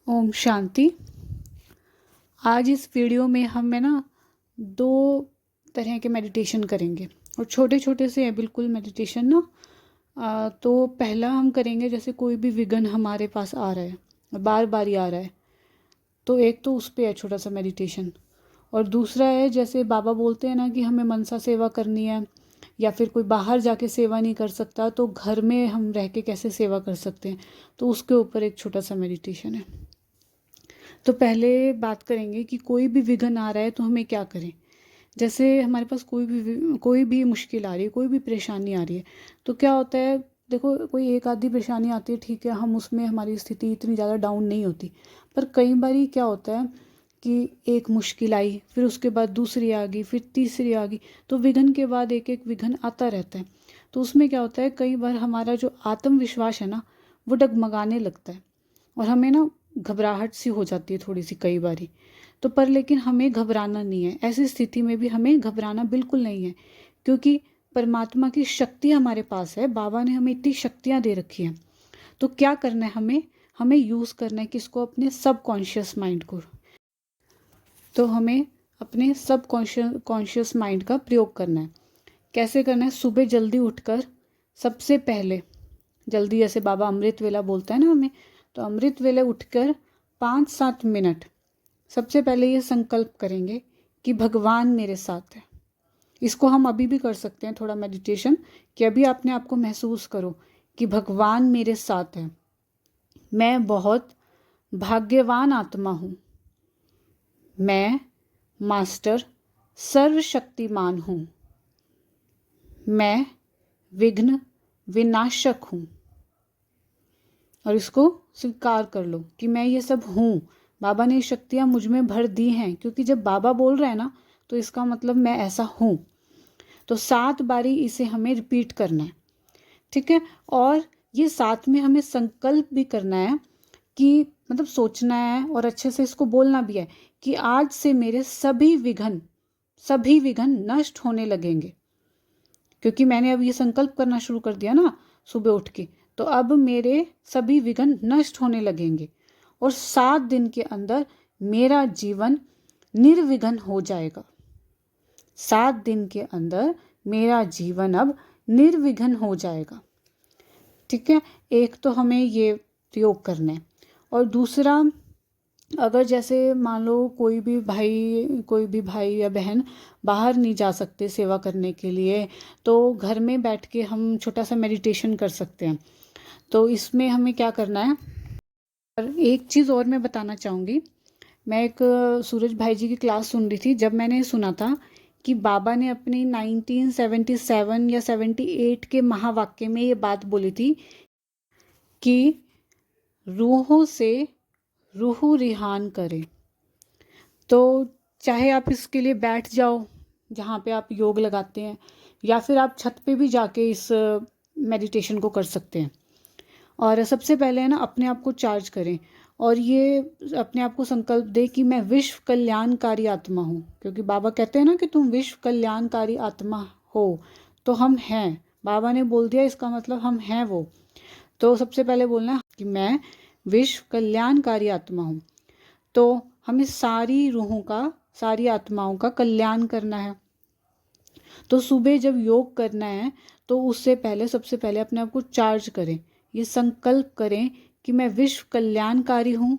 ओम शांति। आज इस वीडियो में हम ना 2 तरह के मेडिटेशन करेंगे और छोटे छोटे से हैं बिल्कुल मेडिटेशन ना। तो पहला हम करेंगे, जैसे कोई भी विघ्न हमारे पास आ रहा है, बार बार ही आ रहा है, तो एक तो उस पे है छोटा सा मेडिटेशन। और दूसरा है, जैसे बाबा बोलते हैं ना कि हमें मनसा सेवा करनी है या फिर कोई बाहर जाके सेवा नहीं कर सकता, तो घर में हम रह के कैसे सेवा कर सकते हैं, तो उसके ऊपर एक छोटा सा मेडिटेशन है। तो पहले बात करेंगे कि कोई भी विघ्न आ रहा है तो हमें क्या करें। जैसे हमारे पास कोई भी मुश्किल आ रही है, कोई भी परेशानी आ रही है, तो क्या होता है, देखो कोई एक आधी परेशानी आती है, ठीक है, हम उसमें हमारी स्थिति इतनी ज़्यादा डाउन नहीं होती। पर कई बारी क्या होता है कि एक मुश्किल आई, फिर उसके बाद दूसरी आ गई, फिर तीसरी आ गई, तो विघ्न के बाद एक एक विघ्न आता रहता है। तो उसमें क्या होता है, कई बार हमारा जो आत्मविश्वास है ना, वो डगमगाने लगता है और हमें ना घबराहट सी हो जाती है थोड़ी सी कई बारी। तो पर लेकिन हमें घबराना नहीं है, ऐसी स्थिति में भी हमें घबराना बिल्कुल नहीं है, क्योंकि परमात्मा की शक्ति हमारे पास है। बाबा ने हमें इतनी शक्तियाँ दे रखी हैं। तो क्या करना है, हमें हमें यूज़ करना है किसको, अपने सब कॉन्शियस माइंड को। तो हमें अपने सब कॉन्शियस माइंड का प्रयोग करना है। कैसे करना है, सुबह जल्दी उठकर सबसे पहले, जल्दी जैसे बाबा अमृत वेला बोलता है ना हमें, तो अमृत वेले उठकर 5-7 मिनट सबसे पहले ये संकल्प करेंगे कि भगवान मेरे साथ है। इसको हम अभी भी कर सकते हैं, थोड़ा मेडिटेशन, कि अभी अपने आप को महसूस करो कि भगवान मेरे साथ है। मैं बहुत भाग्यवान आत्मा हूँ। मैं मास्टर सर्वशक्तिमान हूँ। मैं विघ्न विनाशक हूँ। और इसको स्वीकार कर लो कि मैं ये सब हूँ। बाबा ने शक्तियाँ मुझ में भर दी हैं, क्योंकि जब बाबा बोल रहे हैं ना, तो इसका मतलब मैं ऐसा हूँ। तो 7 बारी इसे हमें रिपीट करना है, ठीक है। और ये साथ में हमें संकल्प भी करना है कि मतलब सोचना है और अच्छे से इसको बोलना भी है कि आज से मेरे सभी विघ्न नष्ट होने लगेंगे। क्योंकि मैंने अब ये संकल्प करना शुरू कर दिया ना सुबह उठ के, तो अब मेरे सभी विघ्न नष्ट होने लगेंगे और 7 दिन के अंदर मेरा जीवन निर्विघ्न हो जाएगा। 7 दिन के अंदर मेरा जीवन अब निर्विघ्न हो जाएगा, ठीक है। एक तो हमें ये प्रयोग करना है। और दूसरा, अगर जैसे मान लो कोई भी भाई या बहन बाहर नहीं जा सकते सेवा करने के लिए, तो घर में बैठ के हम छोटा सा मेडिटेशन कर सकते हैं। तो इसमें हमें क्या करना है। और एक चीज़ और मैं बताना चाहूँगी, मैं एक सूरज भाई जी की क्लास सुन रही थी, जब मैंने सुना था कि बाबा ने अपनी 1977 या 78 के महावाक्य में ये बात बोली थी कि रूहों से रूह रिहान करे। तो चाहे आप इसके लिए बैठ जाओ जहाँ पे आप योग लगाते हैं, या फिर आप छत पे भी जाके इस मेडिटेशन को कर सकते हैं। और सबसे पहले है ना, अपने आप को चार्ज करें और ये अपने आप को संकल्प दे कि मैं विश्व कल्याणकारी आत्मा हूँ। क्योंकि बाबा कहते हैं ना कि तुम विश्व कल्याणकारी आत्मा हो, तो हम हैं। बाबा ने बोल दिया, इसका मतलब हम हैं वो। तो सबसे पहले बोलना है कि मैं विश्व कल्याणकारी आत्मा हूँ। तो हमें सारी रूहों का, सारी आत्माओं का कल्याण करना है। तो सुबह जब योग करना है, तो उससे पहले सबसे पहले अपने आप को चार्ज करें। ये संकल्प करें कि मैं विश्व कल्याणकारी हूँ,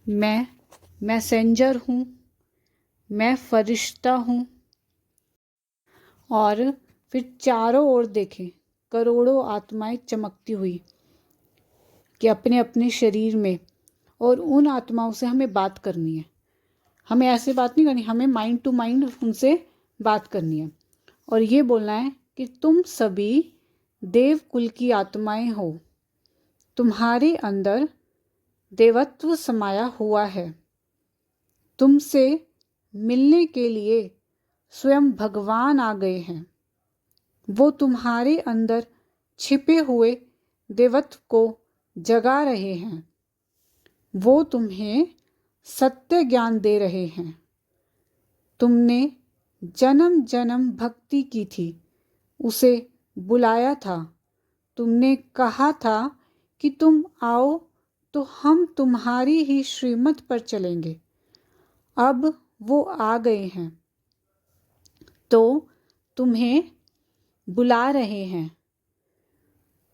मैं मैसेंजर हूँ, मैं फरिश्ता हूँ। और फिर चारों ओर देखें, करोड़ों आत्माएं चमकती हुई कि अपने अपने शरीर में, और उन आत्माओं से हमें बात करनी है। हमें ऐसे बात नहीं करनी, हमें माइंड टू माइंड उनसे बात करनी है। और ये बोलना है कि तुम सभी देव कुल की आत्माएं हो, तुम्हारे अंदर देवत्व समाया हुआ है। तुमसे मिलने के लिए स्वयं भगवान आ गए हैं। वो तुम्हारे अंदर छिपे हुए देवत्व को जगा रहे हैं। वो तुम्हें सत्य ज्ञान दे रहे हैं। तुमने जन्म जन्म भक्ति की थी, उसे बुलाया था। तुमने कहा था कि तुम आओ तो हम तुम्हारी ही श्रीमत पर चलेंगे। अब वो आ गए हैं तो तुम्हें बुला रहे हैं,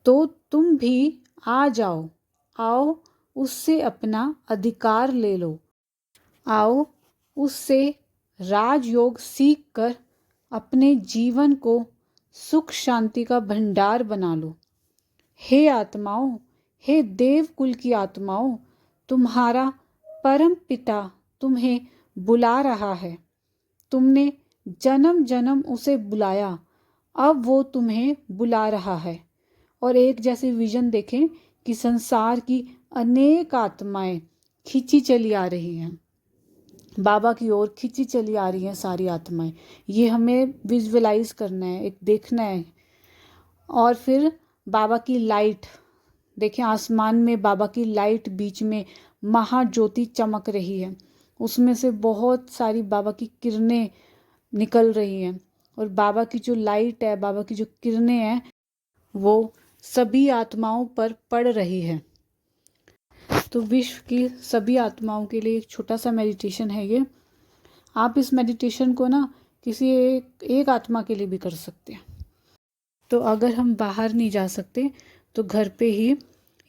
तो तुम भी आ जाओ। आओ उससे अपना अधिकार ले लो। आओ उससे राजयोग सीख कर अपने जीवन को सुख शांति का भंडार बना लो। हे आत्माओं, हे देव कुल की आत्माओं, तुम्हारा परम पिता तुम्हें बुला रहा है। तुमने जन्म जन्म उसे बुलाया, अब वो तुम्हें बुला रहा है। और एक जैसे विजन देखें कि संसार की अनेक आत्माएं खींची चली आ रही हैं, बाबा की ओर खींची चली आ रही हैं सारी आत्माएं। ये हमें विजुअलाइज करना है, एक देखना है। और फिर बाबा की लाइट देखें, आसमान में बाबा की लाइट बीच में महाज्योति चमक रही है, उसमें से बहुत सारी बाबा की किरणें निकल रही हैं। और बाबा की जो लाइट है, बाबा की जो किरणें हैं, वो सभी आत्माओं पर पड़ रही है। तो विश्व की सभी आत्माओं के लिए एक छोटा सा मेडिटेशन है ये। आप इस मेडिटेशन को ना किसी एक आत्मा के लिए भी कर सकते हैं। तो अगर हम बाहर नहीं जा सकते तो घर पे ही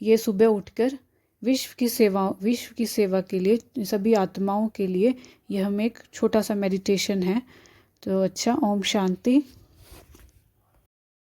ये सुबह उठकर विश्व की सेवा के लिए, सभी आत्माओं के लिए ये हम एक छोटा सा मेडिटेशन है। तो अच्छा, ओम शांति।